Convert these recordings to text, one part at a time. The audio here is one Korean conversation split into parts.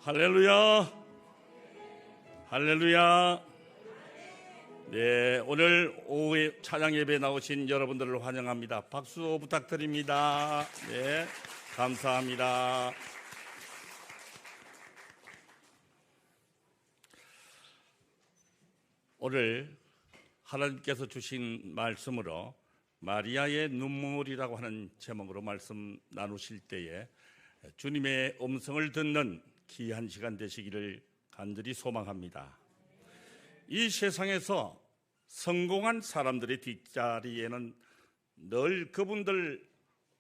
할렐루야, 할렐루야. 네, 오늘 오후에 찬양 예배에 나오신 여러분들을 환영합니다. 박수 부탁드립니다. 네, 감사합니다. 오늘 하나님께서 주신 말씀으로 마리아의 눈물이라고 하는 제목으로 말씀 나누실 때에 주님의 음성을 듣는 귀한 시간 되시기를 간절히 소망합니다. 이 세상에서 성공한 사람들의 뒷자리에는 늘 그분들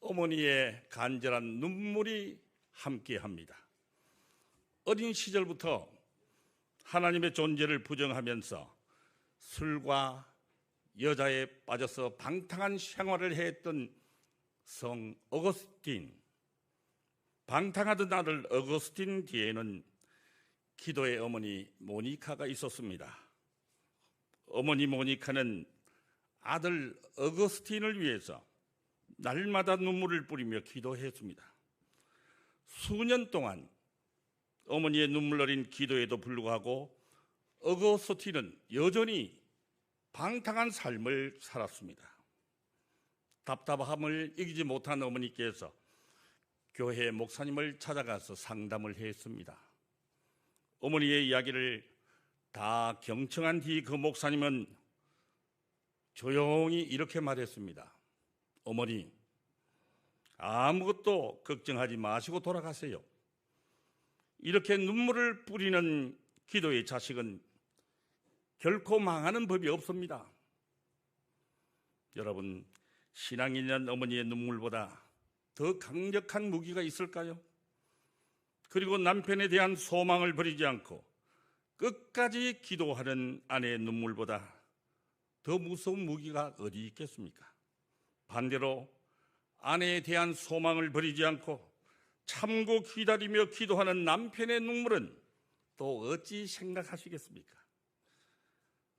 어머니의 간절한 눈물이 함께합니다. 어린 시절부터 하나님의 존재를 부정하면서 술과 여자에 빠져서 방탕한 생활을 했던 성 어거스틴, 방탕하던 아들 어거스틴 뒤에는 기도의 어머니 모니카가 있었습니다. 어머니 모니카는 아들 어거스틴을 위해서 날마다 눈물을 뿌리며 기도했습니다. 수년 동안 어머니의 눈물 어린 기도에도 불구하고 어거스틴은 여전히 방탕한 삶을 살았습니다. 답답함을 이기지 못한 어머니께서 교회 목사님을 찾아가서 상담을 했습니다. 어머니의 이야기를 다 경청한 뒤 그 목사님은 조용히 이렇게 말했습니다. 어머니, 아무것도 걱정하지 마시고 돌아가세요. 이렇게 눈물을 뿌리는 기도의 자식은 결코 망하는 법이 없습니다. 여러분, 신앙이 있는 어머니의 눈물보다 더 강력한 무기가 있을까요? 그리고 남편에 대한 소망을 버리지 않고 끝까지 기도하는 아내의 눈물보다 더 무서운 무기가 어디 있겠습니까? 반대로 아내에 대한 소망을 버리지 않고 참고 기다리며 기도하는 남편의 눈물은 또 어찌 생각하시겠습니까?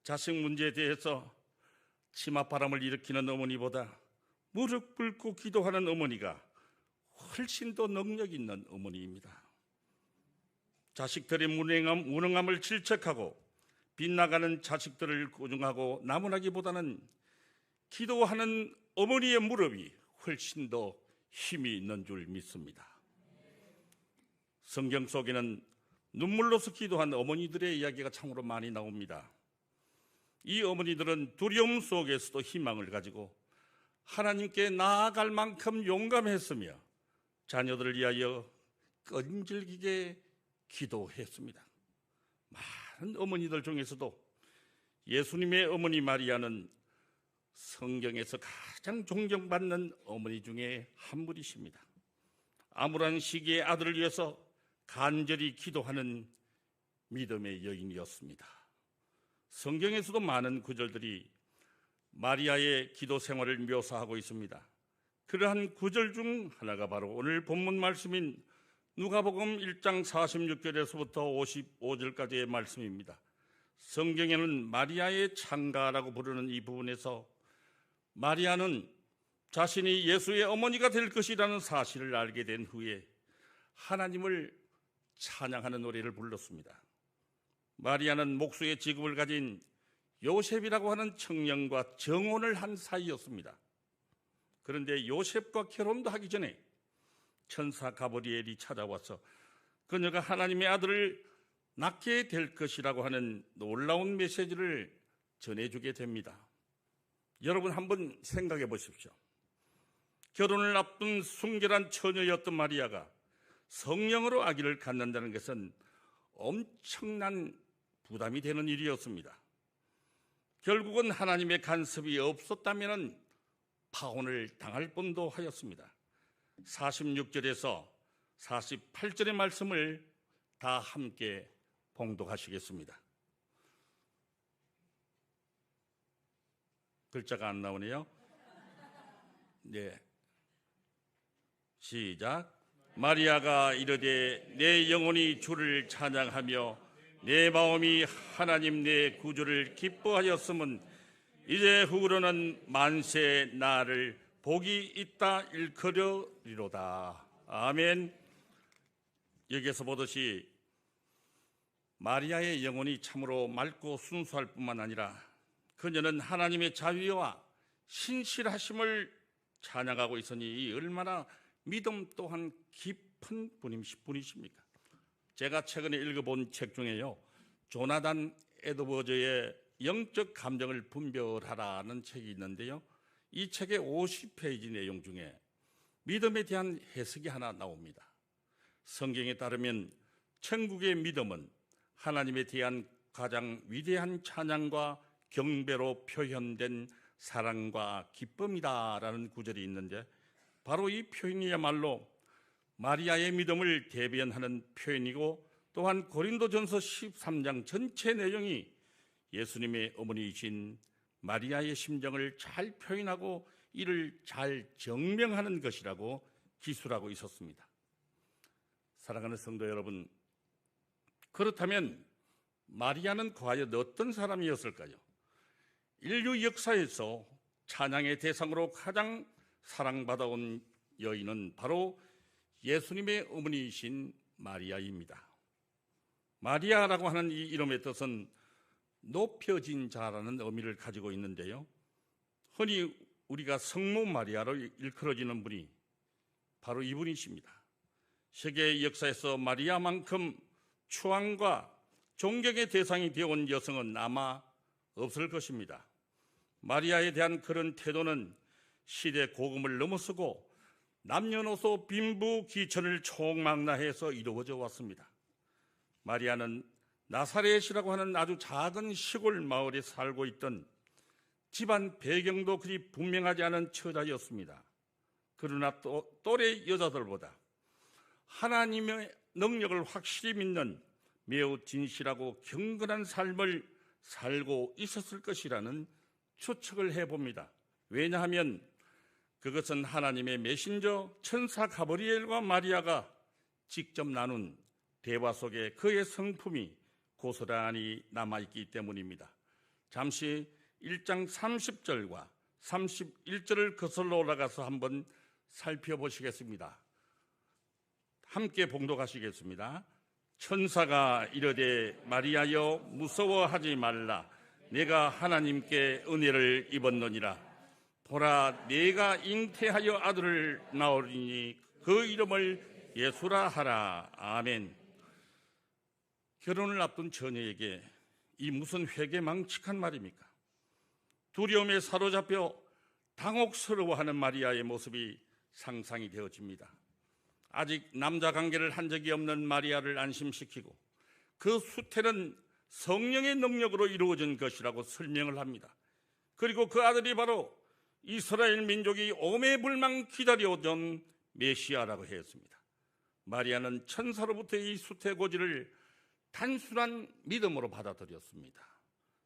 자식 문제에 대해서 치맛바람을 일으키는 어머니보다 무릎 꿇고 기도하는 어머니가 훨씬 더 능력 있는 어머니입니다. 자식들의 무능함을 질책하고 빗나가는 자식들을 꾸중하고 나무라기보다는 기도하는 어머니의 무릎이 훨씬 더 힘이 있는 줄 믿습니다. 성경 속에는 눈물로서 기도한 어머니들의 이야기가 참으로 많이 나옵니다. 이 어머니들은 두려움 속에서도 희망을 가지고 하나님께 나아갈 만큼 용감했으며 자녀들을 위하여 끈질기게 기도했습니다. 많은 어머니들 중에서도 예수님의 어머니 마리아는 성경에서 가장 존경받는 어머니 중에 한 분이십니다. 암울한 시기에 아들을 위해서 간절히 기도하는 믿음의 여인이었습니다. 성경에서도 많은 구절들이 마리아의 기도 생활을 묘사하고 있습니다. 그러한 구절 중 하나가 바로 오늘 본문 말씀인 누가복음 1장 46절에서부터 55절까지의 말씀입니다. 성경에는 마리아의 창가라고 부르는 이 부분에서 마리아는 자신이 예수의 어머니가 될 것이라는 사실을 알게 된 후에 하나님을 찬양하는 노래를 불렀습니다. 마리아는 목수의 직업을 가진 요셉이라고 하는 청년과 정혼을 한 사이였습니다. 그런데 요셉과 결혼도 하기 전에 천사 가브리엘이 찾아와서 그녀가 하나님의 아들을 낳게 될 것이라고 하는 놀라운 메시지를 전해주게 됩니다. 여러분 한번 생각해 보십시오. 결혼을 앞둔 순결한 처녀였던 마리아가 성령으로 아기를 갖는다는 것은 엄청난 부담이 되는 일이었습니다. 결국은 하나님의 간섭이 없었다면 파혼을 당할 뻔도 하였습니다. 46절에서 48절의 말씀을 다 함께 봉독하시겠습니다. 글자가 안 나오네요. 네, 시작. 마리아가 이르되 내 영혼이 주를 찬양하며 내 마음이 하나님 내 구주를 기뻐하였음은 이제 후로는 만세 나를 복이 있다 일컬으리로다. 아멘. 여기에서 보듯이 마리아의 영혼이 참으로 맑고 순수할 뿐만 아니라 그녀는 하나님의 자비와 신실하심을 찬양하고 있으니 얼마나 믿음 또한 깊은 분이십니까? 제가 최근에 읽어본 책 중에요, 조나단 에드워즈의 영적 감정을 분별하라는 책이 있는데요, 이 책의 50페이지 내용 중에 믿음에 대한 해석이 하나 나옵니다. 성경에 따르면 천국의 믿음은 하나님에 대한 가장 위대한 찬양과 경배로 표현된 사랑과 기쁨이다라는 구절이 있는데, 바로 이 표현이야말로 마리아의 믿음을 대변하는 표현이고, 또한 고린도전서 13장 전체 내용이 예수님의 어머니이신 마리아의 심정을 잘 표현하고 이를 잘 증명하는 것이라고 기술하고 있었습니다. 사랑하는 성도 여러분, 그렇다면 마리아는 과연 어떤 사람이었을까요? 인류 역사에서 찬양의 대상으로 가장 사랑받아온 여인은 바로 예수님의 어머니이신 마리아입니다. 마리아라고 하는 이 이름의 뜻은 높여진 자라는 의미를 가지고 있는데요, 흔히 우리가 성모 마리아로 일컬어지는 분이 바로 이분이십니다. 세계 역사에서 마리아만큼 추앙과 존경의 대상이 되어온 여성은 아마 없을 것입니다. 마리아에 대한 그런 태도는 시대 고금을 넘어서고 남녀노소 빈부귀천을 총망라해서 이루어져 왔습니다. 마리아는 나사렛이라고 하는 아주 작은 시골 마을에 살고 있던 집안 배경도 그리 분명하지 않은 처자였습니다. 그러나 또 또래 여자들보다 하나님의 능력을 확실히 믿는 매우 진실하고 경건한 삶을 살고 있었을 것이라는 추측을 해봅니다. 왜냐하면 그것은 하나님의 메신저 천사 가브리엘과 마리아가 직접 나눈 대화 속에 그의 성품이 고스란히 남아있기 때문입니다. 잠시 1장 30절과 31절을 거슬러 올라가서 한번 살펴보시겠습니다. 함께 봉독하시겠습니다. 천사가 이르되 마리아여 무서워하지 말라. 내가 하나님께 은혜를 입었느니라. 보라, 내가 잉태하여 아들을 낳으리니 그 이름을 예수라 하라. 아멘. 결혼을 앞둔 처녀에게 이 무슨 회개망측한 말입니까? 두려움에 사로잡혀 당혹스러워하는 마리아의 모습이 상상이 되어집니다. 아직 남자 관계를 한 적이 없는 마리아를 안심시키고 그 수태는 성령의 능력으로 이루어진 것이라고 설명을 합니다. 그리고 그 아들이 바로 이스라엘 민족이 오매불망 기다려오던 메시아라고 했습니다. 마리아는 천사로부터 이 수태고지를 단순한 믿음으로 받아들였습니다.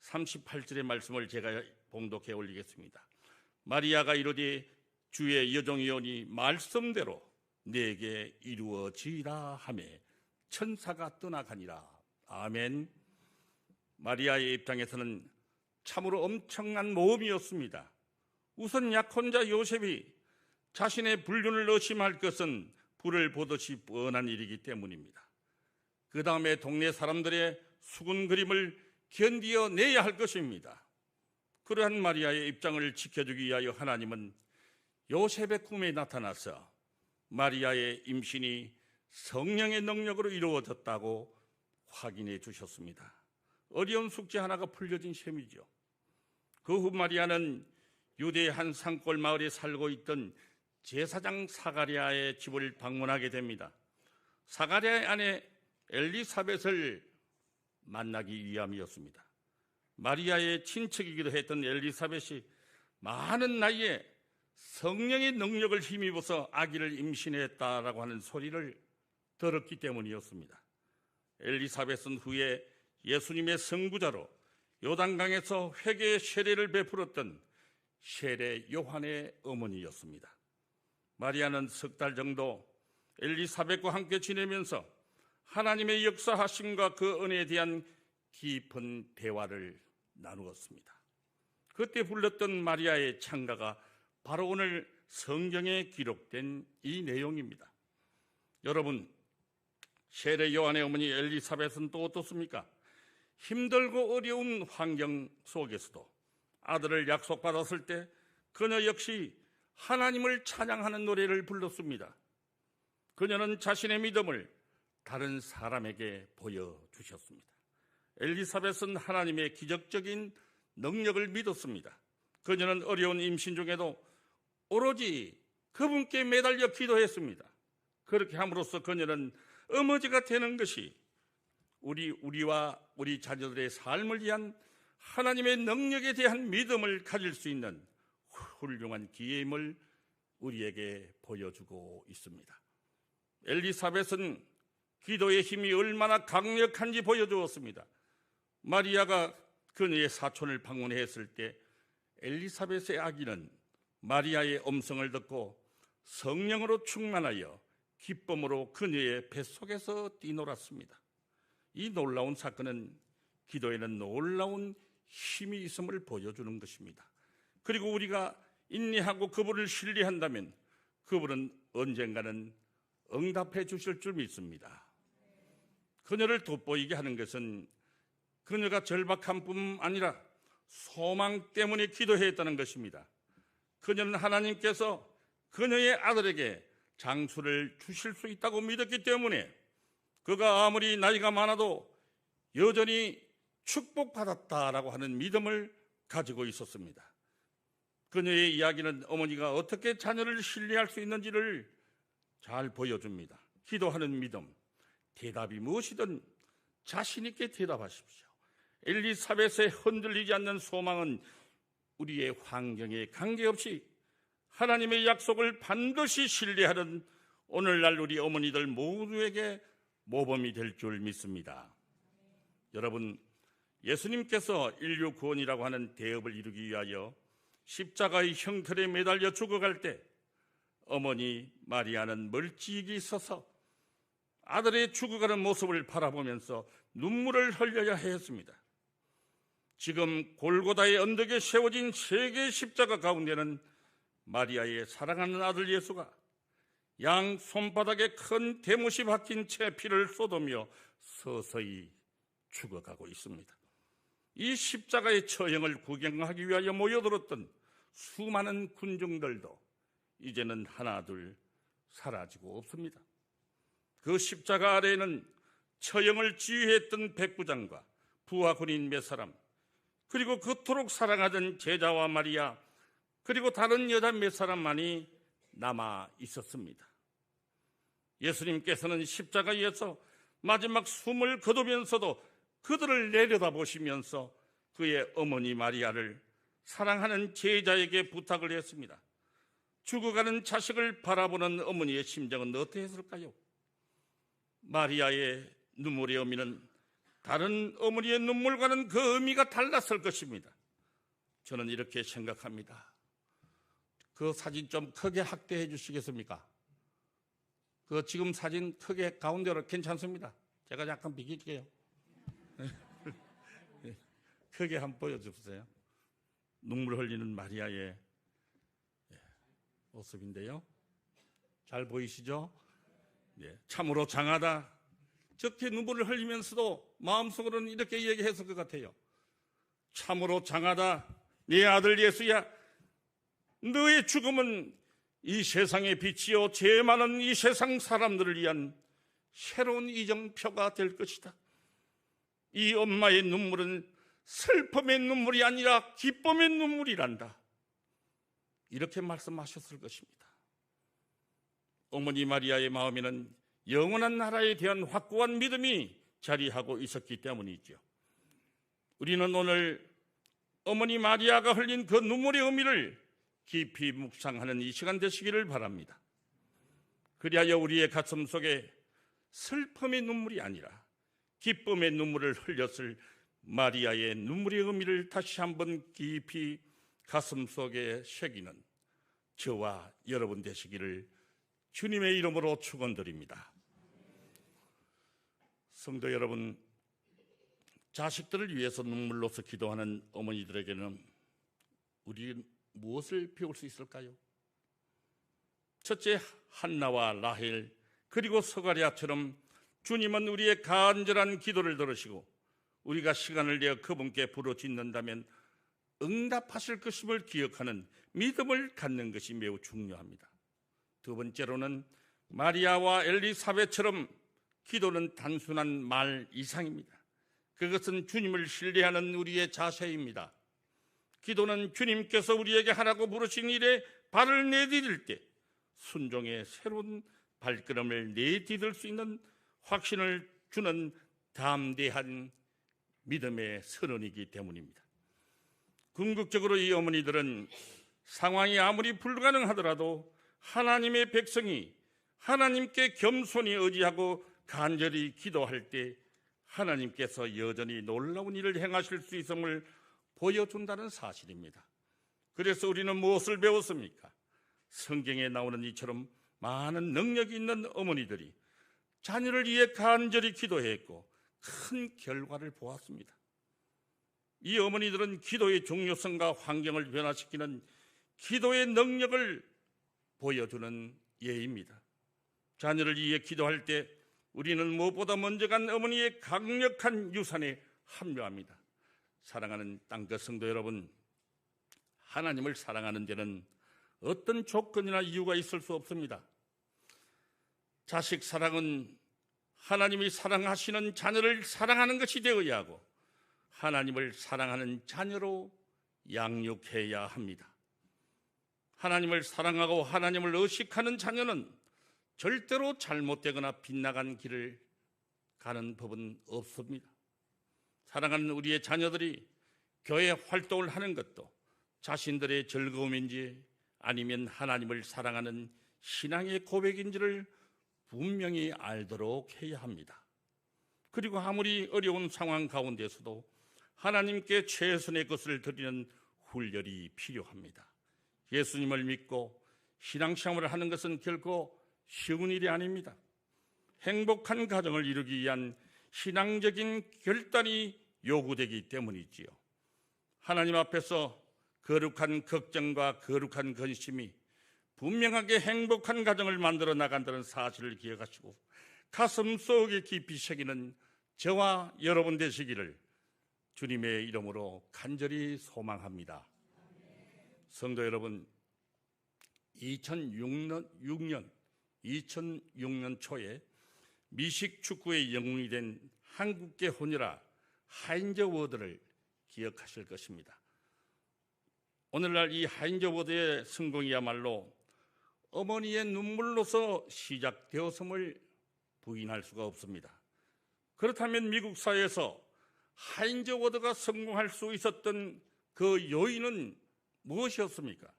38절의 말씀을 제가 봉독해 올리겠습니다. 마리아가 이르되 주의 여종이오니 말씀대로 내게 이루어지리라 하며 천사가 떠나가니라. 아멘. 마리아의 입장에서는 참으로 엄청난 모험이었습니다. 우선 약혼자 요셉이 자신의 불륜을 의심할 것은 불을 보듯이 뻔한 일이기 때문입니다. 그 다음에 동네 사람들의 수군거림을 견디어 내야 할 것입니다. 그러한 마리아의 입장을 지켜주기 위하여 하나님은 요셉의 꿈에 나타나서 마리아의 임신이 성령의 능력으로 이루어졌다고 확인해 주셨습니다. 어려운 숙제 하나가 풀려진 셈이죠. 그 후 마리아는 유대의 한 산골 마을에 살고 있던 제사장 사가랴의 집을 방문하게 됩니다. 사가랴의 아내 엘리사벳을 만나기 위함이었습니다. 마리아의 친척이기도 했던 엘리사벳이 많은 나이에 성령의 능력을 힘입어서 아기를 임신했다라고 하는 소리를 들었기 때문이었습니다. 엘리사벳은 후에 예수님의 선구자로 요단강에서 회개의 세례를 베풀었던 세례 요한의 어머니였습니다. 마리아는 석 달 정도 엘리사벳과 함께 지내면서 하나님의 역사하심과 그 은혜에 대한 깊은 대화를 나누었습니다. 그때 불렀던 마리아의 찬가가 바로 오늘 성경에 기록된 이 내용입니다. 여러분, 세례 요한의 어머니 엘리사벳은 또 어떻습니까? 힘들고 어려운 환경 속에서도 아들을 약속받았을 때 그녀 역시 하나님을 찬양하는 노래를 불렀습니다. 그녀는 자신의 믿음을 다른 사람에게 보여주셨습니다. 엘리사벳은 하나님의 기적적인 능력을 믿었습니다. 그녀는 어려운 임신 중에도 오로지 그분께 매달려 기도했습니다. 그렇게 함으로써 그녀는 어머니가 되는 것이 우리와 우리 자녀들의 삶을 위한 하나님의 능력에 대한 믿음을 가질 수 있는 훌륭한 기회임을 우리에게 보여주고 있습니다. 엘리사벳은 기도의 힘이 얼마나 강력한지 보여주었습니다. 마리아가 그녀의 사촌을 방문했을 때 엘리사벳의 아기는 마리아의 음성을 듣고 성령으로 충만하여 기쁨으로 그녀의 뱃속에서 뛰놀았습니다. 이 놀라운 사건은 기도에는 놀라운 힘이 있음을 보여주는 것입니다. 그리고 우리가 인내하고 그분을 신뢰한다면 그분은 언젠가는 응답해 주실 줄 믿습니다. 그녀를 돋보이게 하는 것은 그녀가 절박한 뿐 아니라 소망 때문에 기도했다는 것입니다. 그녀는 하나님께서 그녀의 아들에게 장수를 주실 수 있다고 믿었기 때문에 그가 아무리 나이가 많아도 여전히 축복받았다라고 하는 믿음을 가지고 있었습니다. 그녀의 이야기는 어머니가 어떻게 자녀를 신뢰할 수 있는지를 잘 보여줍니다. 기도하는 믿음, 대답이 무엇이든 자신 있게 대답하십시오. 엘리사벳의 흔들리지 않는 소망은 우리의 환경에 관계없이 하나님의 약속을 반드시 신뢰하는 오늘날 우리 어머니들 모두에게 모범이 될 줄 믿습니다. 여러분, 예수님께서 인류 구원이라고 하는 대업을 이루기 위하여 십자가의 형틀에 매달려 죽어갈 때 어머니 마리아는 멀찍이 서서 아들의 죽어가는 모습을 바라보면서 눈물을 흘려야 했습니다. 지금 골고다의 언덕에 세워진 세 개의 십자가 가운데는 마리아의 사랑하는 아들 예수가 양 손바닥에 큰 대못이 박힌 채 피를 쏟으며 서서히 죽어가고 있습니다. 이 십자가의 처형을 구경하기 위하여 모여들었던 수많은 군중들도 이제는 하나둘 사라지고 없습니다. 그 십자가 아래에는 처형을 지휘했던 백부장과 부하 군인 몇 사람, 그리고 그토록 사랑하던 제자와 마리아, 그리고 다른 여자 몇 사람만이 남아 있었습니다. 예수님께서는 십자가에서 마지막 숨을 거두면서도 그들을 내려다보시면서 그의 어머니 마리아를 사랑하는 제자에게 부탁을 했습니다. 죽어가는 자식을 바라보는 어머니의 심정은 어떠했을까요? 마리아의 눈물의 의미는 다른 어머니의 눈물과는 그 의미가 달랐을 것입니다. 저는 이렇게 생각합니다. 그 사진 좀 크게 확대해 주시겠습니까? 그 지금 사진 크게 가운데로 괜찮습니다. 제가 약간 비길게요. 크게 한번 보여주세요. 눈물 흘리는 마리아의 모습인데요. 잘 보이시죠? 네, 참으로 장하다. 저렇게 눈물을 흘리면서도 마음속으로는 이렇게 얘기했을 것 같아요. 참으로 장하다. 네 아들 예수야, 너의 죽음은 이 세상의 빛이요 죄 많은 이 세상 사람들을 위한 새로운 이정표가 될 것이다. 이 엄마의 눈물은 슬픔의 눈물이 아니라 기쁨의 눈물이란다. 이렇게 말씀하셨을 것입니다. 어머니 마리아의 마음에는 영원한 나라에 대한 확고한 믿음이 자리하고 있었기 때문이죠. 우리는 오늘 어머니 마리아가 흘린 그 눈물의 의미를 깊이 묵상하는 이 시간 되시기를 바랍니다. 그리하여 우리의 가슴 속에 슬픔의 눈물이 아니라 기쁨의 눈물을 흘렸을 마리아의 눈물의 의미를 다시 한번 깊이 가슴 속에 새기는 저와 여러분 되시기를 주님의 이름으로 축원드립니다. 성도 여러분, 자식들을 위해서 눈물로서 기도하는 어머니들에게는 우리 무엇을 배울 수 있을까요? 첫째, 한나와 라헬 그리고 서가랴처럼 주님은 우리의 간절한 기도를 들으시고 우리가 시간을 내어 그분께 부르짖는다면 응답하실 것임을 기억하는 믿음을 갖는 것이 매우 중요합니다. 두 번째로는 마리아와 엘리사벳처럼 기도는 단순한 말 이상입니다. 그것은 주님을 신뢰하는 우리의 자세입니다. 기도는 주님께서 우리에게 하라고 부르신 일에 발을 내디딜 때 순종의 새로운 발걸음을 내디딜 수 있는 확신을 주는 담대한 믿음의 선언이기 때문입니다. 궁극적으로 이 어머니들은 상황이 아무리 불가능하더라도 하나님의 백성이 하나님께 겸손히 의지하고 간절히 기도할 때 하나님께서 여전히 놀라운 일을 행하실 수 있음을 보여준다는 사실입니다. 그래서 우리는 무엇을 배웠습니까? 성경에 나오는 이처럼 많은 능력이 있는 어머니들이 자녀를 위해 간절히 기도했고 큰 결과를 보았습니다. 이 어머니들은 기도의 중요성과 환경을 변화시키는 기도의 능력을 보여주는 예입니다. 자녀를 위해 기도할 때 우리는 무엇보다 먼저 간 어머니의 강력한 유산에 합류합니다. 사랑하는 땅끝 성도 여러분, 하나님을 사랑하는 데는 어떤 조건이나 이유가 있을 수 없습니다. 자식 사랑은 하나님이 사랑하시는 자녀를 사랑하는 것이 되어야 하고 하나님을 사랑하는 자녀로 양육해야 합니다. 하나님을 사랑하고 하나님을 의식하는 자녀는 절대로 잘못되거나 빗나간 길을 가는 법은 없습니다. 사랑하는 우리의 자녀들이 교회 활동을 하는 것도 자신들의 즐거움인지 아니면 하나님을 사랑하는 신앙의 고백인지를 분명히 알도록 해야 합니다. 그리고 아무리 어려운 상황 가운데서도 하나님께 최선의 것을 드리는 훈련이 필요합니다. 예수님을 믿고 신앙생활을 하는 것은 결코 쉬운 일이 아닙니다. 행복한 가정을 이루기 위한 신앙적인 결단이 요구되기 때문이지요. 하나님 앞에서 거룩한 걱정과 거룩한 근심이 분명하게 행복한 가정을 만들어 나간다는 사실을 기억하시고 가슴 속에 깊이 새기는 저와 여러분 되시기를 주님의 이름으로 간절히 소망합니다. 성도 여러분, 2006년 초에 미식 축구의 영웅이 된 한국계 혼혈아 하인저 워드를 기억하실 것입니다. 오늘날 이 하인저 워드의 성공이야말로 어머니의 눈물로서 시작되었음을 부인할 수가 없습니다. 그렇다면 미국 사회에서 하인저 워드가 성공할 수 있었던 그 요인은 무엇이었습니까?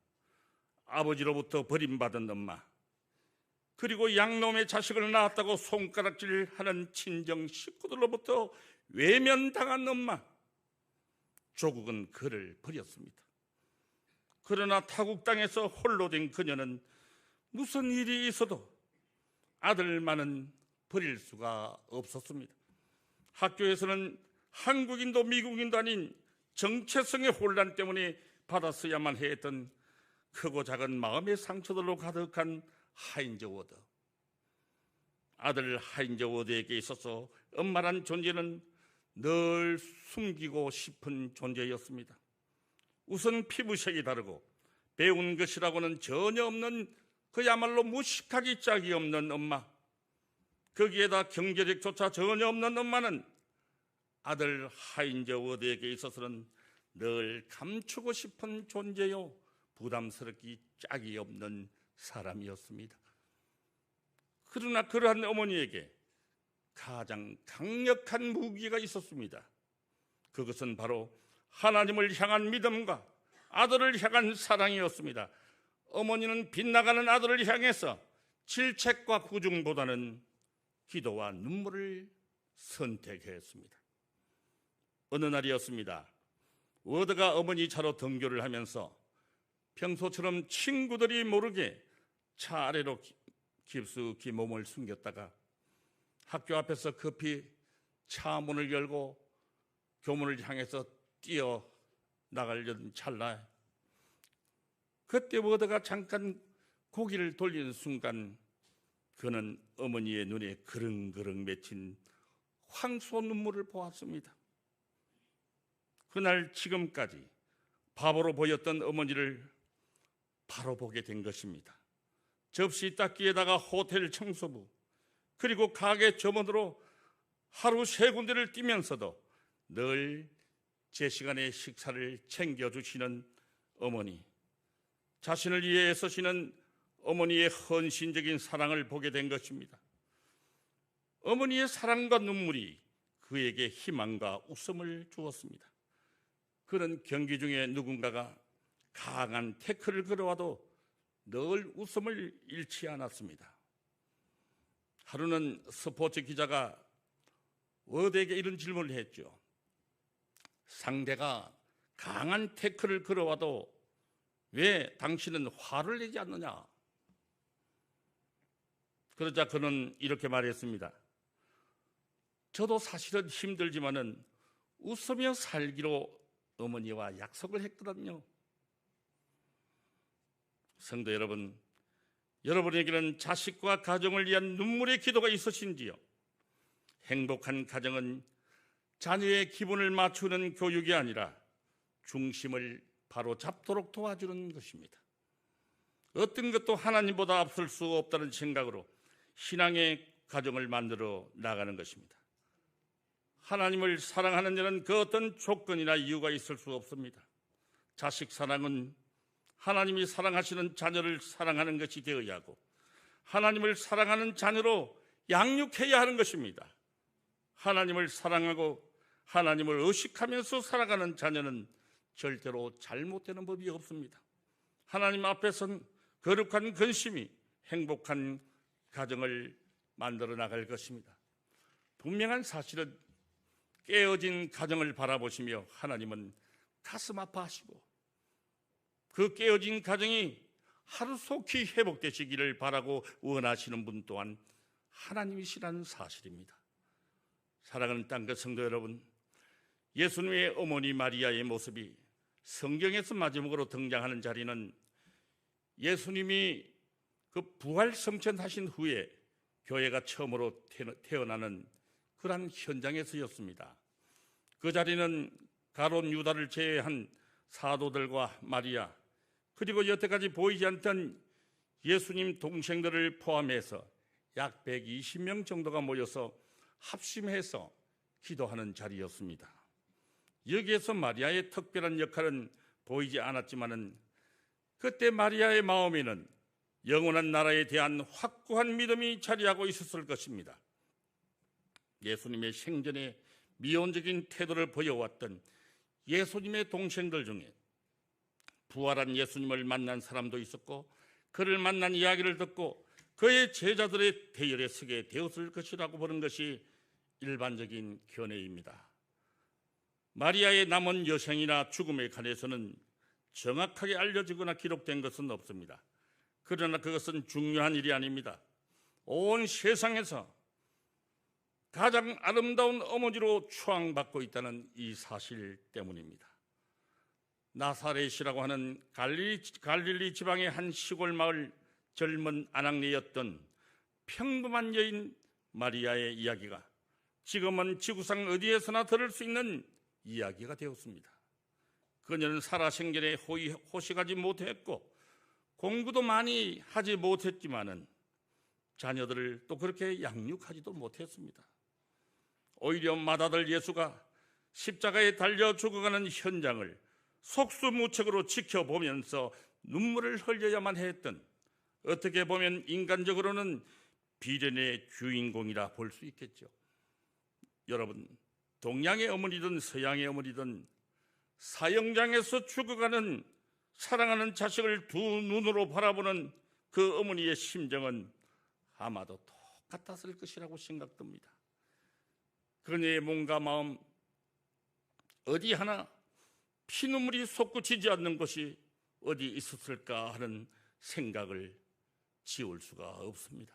아버지로부터 버림받은 엄마, 그리고 양놈의 자식을 낳았다고 손가락질하는 친정 식구들로부터 외면당한 엄마, 조국은 그를 버렸습니다. 그러나 타국 땅에서 홀로 된 그녀는 무슨 일이 있어도 아들만은 버릴 수가 없었습니다. 학교에서는 한국인도 미국인도 아닌 정체성의 혼란 때문에 받았어야만 했던 크고 작은 마음의 상처들로 가득한 하인저 워드. 아들 하인저 워드에게 있어서 엄마란 존재는 늘 숨기고 싶은 존재였습니다. 우선 피부색이 다르고 배운 것이라고는 전혀 없는 그야말로 무식하기 짝이 없는 엄마, 거기에다 경제력조차 전혀 없는 엄마는 아들 하인저 워드에게 있어서는 늘 감추고 싶은 존재요 부담스럽기 짝이 없는 사람이었습니다. 그러나 그러한 어머니에게 가장 강력한 무기가 있었습니다. 그것은 바로 하나님을 향한 믿음과 아들을 향한 사랑이었습니다. 어머니는 빗나가는 아들을 향해서 질책과 구중보다는 기도와 눈물을 선택했습니다. 어느 날이었습니다. 워드가 어머니 차로 등교를 하면서 평소처럼 친구들이 모르게 차 아래로 깊숙이 몸을 숨겼다가 학교 앞에서 급히 차 문을 열고 교문을 향해서 뛰어 나가려던 찰나, 그때 워드가 잠깐 고개를 돌리는 순간 그는 어머니의 눈에 그릉그릉 맺힌 황소 눈물을 보았습니다. 그날 지금까지 바보로 보였던 어머니를 바로 보게 된 것입니다. 접시 닦기에다가 호텔 청소부, 그리고 가게 점원으로 하루 3군데를 뛰면서도 늘 제 시간에 식사를 챙겨주시는 어머니, 자신을 위해 애쓰시는 어머니의 헌신적인 사랑을 보게 된 것입니다. 어머니의 사랑과 눈물이 그에게 희망과 웃음을 주었습니다. 그는 경기 중에 누군가가 강한 태클을 걸어와도 늘 웃음을 잃지 않았습니다. 하루는 스포츠 기자가 워드에게 이런 질문을 했죠. 상대가 강한 태클을 걸어와도 왜 당신은 화를 내지 않느냐? 그러자 그는 이렇게 말했습니다. 저도 사실은 힘들지만은 웃으며 살기로 어머니와 약속을 했거든요. 성도 여러분, 여러분에게는 자식과 가정을 위한 눈물의 기도가 있으신지요? 행복한 가정은 자녀의 기분을 맞추는 교육이 아니라 중심을 바로 잡도록 도와주는 것입니다. 어떤 것도 하나님보다 앞설 수 없다는 생각으로 신앙의 가정을 만들어 나가는 것입니다. 하나님을 사랑하는 자는 그 어떤 조건이나 이유가 있을 수 없습니다. 자식 사랑은 하나님이 사랑하시는 자녀를 사랑하는 것이 되어야 하고 하나님을 사랑하는 자녀로 양육해야 하는 것입니다. 하나님을 사랑하고 하나님을 의식하면서 살아가는 자녀는 절대로 잘못되는 법이 없습니다. 하나님 앞에서는 거룩한 근심이 행복한 가정을 만들어 나갈 것입니다. 분명한 사실은 깨어진 가정을 바라보시며 하나님은 가슴 아파하시고 그 깨어진 가정이 하루속히 회복되시기를 바라고 원하시는 분 또한 하나님이시라는 사실입니다. 사랑하는 땅끝 성도 여러분, 예수님의 어머니 마리아의 모습이 성경에서 마지막으로 등장하는 자리는 예수님이 그 부활 성천하신 후에 교회가 처음으로 태어나는 그러한 현장에서였습니다. 그 자리는 가룟 유다를 제외한 사도들과 마리아, 그리고 여태까지 보이지 않던 예수님 동생들을 포함해서 약 120명 정도가 모여서 합심해서 기도하는 자리였습니다. 여기에서 마리아의 특별한 역할은 보이지 않았지만은 그때 마리아의 마음에는 영원한 나라에 대한 확고한 믿음이 자리하고 있었을 것입니다. 예수님의 생전에 미온적인 태도를 보여왔던 예수님의 동생들 중에 부활한 예수님을 만난 사람도 있었고 그를 만난 이야기를 듣고 그의 제자들의 대열에 서게 되었을 것이라고 보는 것이 일반적인 견해입니다. 마리아의 남은 여생이나 죽음에 관해서는 정확하게 알려지거나 기록된 것은 없습니다. 그러나 그것은 중요한 일이 아닙니다. 온 세상에서 가장 아름다운 어머니로 추앙받고 있다는 이 사실 때문입니다. 나사렛이라고 하는 갈릴리 지방의 한 시골 마을 젊은 아낙네였던 평범한 여인 마리아의 이야기가 지금은 지구상 어디에서나 들을 수 있는 이야기가 되었습니다. 그녀는 살아생전에 호식하지 못했고 공부도 많이 하지 못했지만은 자녀들을 또 그렇게 양육하지도 못했습니다. 오히려 맏아들 예수가 십자가에 달려 죽어가는 현장을 속수무책으로 지켜보면서 눈물을 흘려야만 했던, 어떻게 보면 인간적으로는 비련의 주인공이라 볼 수 있겠죠. 여러분, 동양의 어머니든 서양의 어머니든 사형장에서 죽어가는 사랑하는 자식을 두 눈으로 바라보는 그 어머니의 심정은 아마도 똑같았을 것이라고 생각됩니다. 그녀의 몸과 마음 어디 하나 피눈물이 솟구치지 않는 것이 어디 있었을까 하는 생각을 지울 수가 없습니다.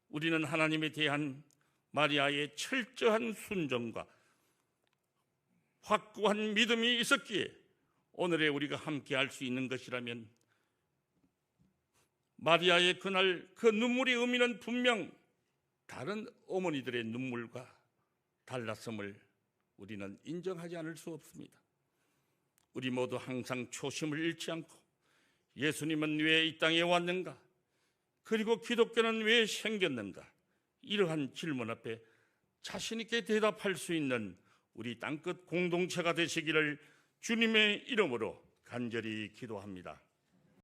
우리는 하나님에 대한 마리아의 철저한 순종과 확고한 믿음이 있었기에 오늘의 우리가 함께 할 수 있는 것이라면 마리아의 그날 그 눈물의 의미는 분명 다른 어머니들의 눈물과 달랐음을 우리는 인정하지 않을 수 없습니다. 우리 모두 항상 초심을 잃지 않고 예수님은 왜 이 땅에 왔는가? 그리고 기독교는 왜 생겼는가? 이러한 질문 앞에 자신 있게 대답할 수 있는 우리 땅끝 공동체가 되시기를 주님의 이름으로 간절히 기도합니다.